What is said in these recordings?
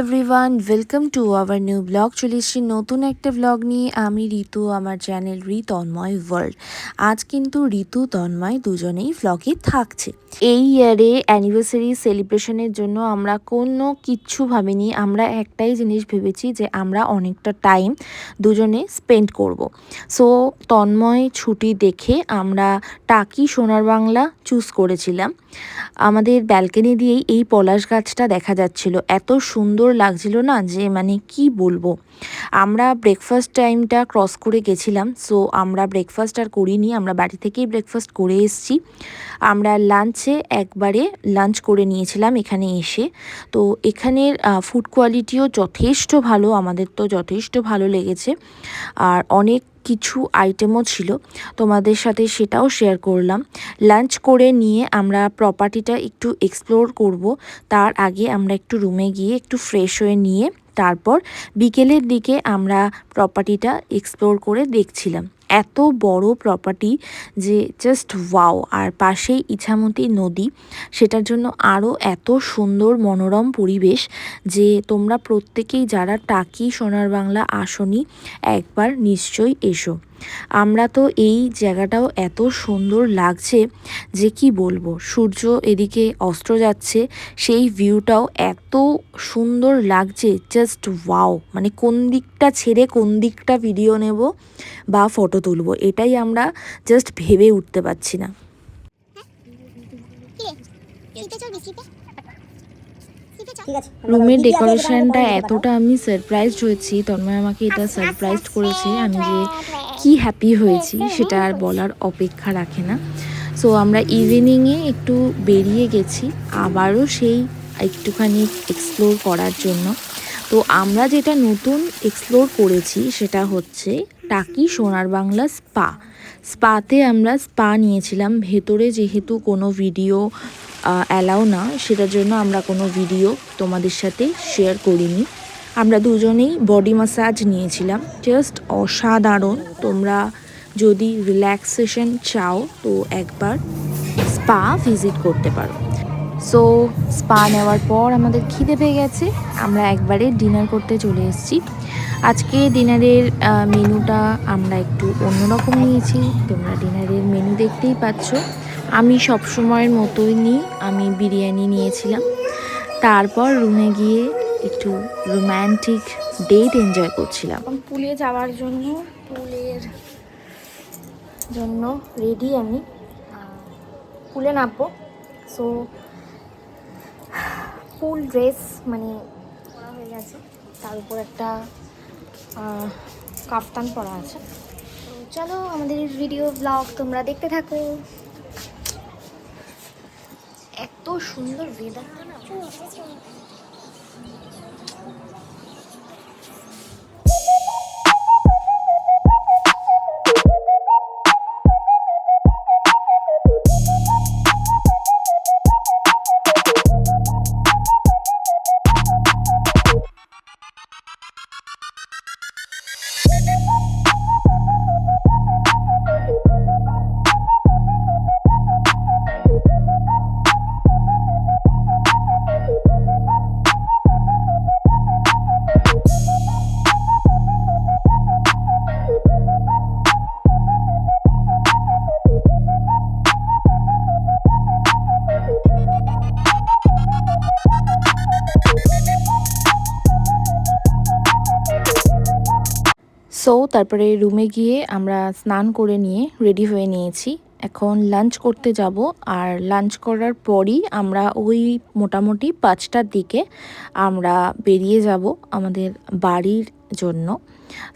Everyone, welcome to our new blog. চলে এসেছি নতুন একটা ব্লগ নিয়ে। আমি ঋতু, আমার চ্যানেল তন্ময় ওয়ার্ল্ড। আজ কিন্তু ঋতু তন্ময় দুজনেই ব্লগে থাকছে। এই ইয়ারে অ্যানিভার্সারি সেলিব্রেশনের জন্য আমরা কোনো কিচ্ছু ভাবিনি। আমরা একটাই জিনিস ভেবেছি যে আমরা অনেকটা টাইম দুজনে স্পেন্ড করব। সো তন্ময় ছুটি দেখে আমরা টাকি সোনার বাংলা চুজ করেছিলাম। আমাদের ব্যালকনি দিয়েই এই পলাশ গাছটা দেখা যাচ্ছিল, এত সুন্দর লাগছিল না যে মানে কি বলবো। আমরা ব্রেকফাস্ট টাইমটা ক্রস করে গেছিলাম, সো আমরা ব্রেকফাস্ট আর করিনি, আমরা বাড়ি থেকেই ব্রেকফাস্ট করে এসেছি। আমরা লাঞ্চে একবারে লাঞ্চ করে নিয়েছিলাম এখানে এসে। তো এখানের ফুড কোয়ালিটিও যথেষ্ট ভালো, আমাদের তো যথেষ্ট ভালো লেগেছে। আর অনেক কিছু আইটেমও ছিল, তোমাদের সাথে সেটাও শেয়ার করলাম। লাঞ্চ করে নিয়ে আমরা প্রপার্টিটা একটু এক্সপ্লোর করব। তার আগে আমরা একটু রুমে গিয়ে একটু ফ্রেশ হয়ে নিয়ে তারপর বিকেলের দিকে আমরা প্রপার্টিটা এক্সপ্লোর করে দেখছিলাম। এত বড় প্রপার্টি যে জাস্ট ওয়াও। আর পাশেই ইছামতি নদী, সেটার জন্য আরও এত সুন্দর মনোরম পরিবেশ যে তোমরা প্রত্যেকেই যারা টাকি সোনার বাংলা আসনি একবার নিশ্চয়ই এসো। আমরা তো এই জায়গাটাও এত সুন্দর লাগছে যে কি বলবো। সূর্য এদিকে অস্ত যাচ্ছে, সেই ভিউটাও এত সুন্দর লাগছে, জাস্ট ওয়াও। মানে কোন দিকটা ছেড়ে কোন দিকটা ভিডিও নেব বা ফটো তুলবো, এটাই আমরা জাস্ট ভেবে উঠতে পারছি না। রুমের ডেকোরেশনটা এতটা আমি সারপ্রাইজড হয়েছি, তন্ময় আমাকে এটা সারপ্রাইজড করেছে, আমি যে কি হ্যাপি হয়েছি সেটা আর বলার অপেক্ষা রাখে না। সো আমরা ইভিনিংয়ে একটু বেরিয়ে গেছি আবারও সেই একটুখানি এক্সপ্লোর করার জন্য। তো আমরা যেটা নতুন এক্সপ্লোর করেছি সেটা হচ্ছে টাকি সোনার বাংলা স্পাতে আমরা স্পা নিয়েছিলাম। ভেতরে যেহেতু কোনো ভিডিও অ্যালাউ না, সেটার জন্য আমরা কোনো ভিডিও তোমাদের সাথে শেয়ার করিনি। আমরা দুজনেই বডি ম্যাসাজ নিয়েছিলাম, জাস্ট অসাধারণ। তোমরা যদি রিল্যাক্সেশন চাও তো একবার স্পা ভিজিট করতে পারো। সো স্পা নেওয়ার পর আমাদের খিদে পেয়ে গেছে, আমরা একবারে ডিনার করতে চলে এসেছি। আজকে ডিনারের মেনুটা আমরা একটু অন্যরকম নিয়েছি, তোমরা ডিনারের মেনু দেখতেই পাচ্ছ। আমি সবসময়ের মতোই নিই, আমি বিরিয়ানি নিয়েছিলাম। তারপর রুমে গিয়ে একটু রোম্যান্টিক ডেট এনজয় করছিলাম। পুলে যাওয়ার জন্য রেডি, আমি পুলে নামবো। সো ফুল ড্রেস মানে পরা হয়ে গেছে, তার উপর একটা কাফতান পরা আছে। তো চলো আমাদের ভিডিও ব্লগ তোমরা দেখতে থাকো। এত সুন্দর ওয়েদারটা না। সো তারপরে রুমে গিয়ে আমরা স্নান করে নিয়ে রেডি হয়ে নিয়েছি, এখন লাঞ্চ করতে যাব। আর লাঞ্চ করার পরই আমরা ওই মোটামুটি 5টার দিকে আমরা বেরিয়ে যাব আমাদের বাড়ির জন্য।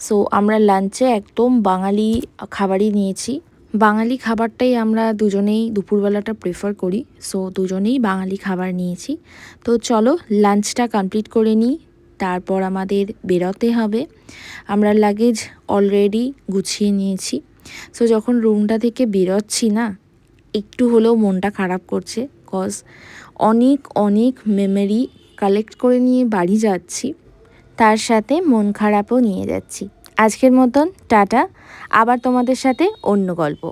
সো আমরা লাঞ্চে একদম বাঙালি খাবারই নিয়েছি, বাঙালি খাবারটাই আমরা দুজনেই দুপুরবেলাটা প্রেফার করি। সো দুজনেই বাঙালি খাবার নিয়েছি। তো চলো লাঞ্চটা কমপ্লিট করে নিই, তারপর আমাদের বেরোতে হবে। আমরা লাগেজ অলরেডি গুছিয়ে নিয়েছি। সো যখন রুমটা থেকে বেরোচ্ছি না, একটু হলেও মনটা খারাপ করছে, কজ অনেক অনেক মেমোরি কালেক্ট করে নিয়ে বাড়ি যাচ্ছি, তার সাথে মন খারাপও নিয়ে যাচ্ছি। আজকের মতন টাটা, আবার তোমাদের সাথে অন্য গল্প।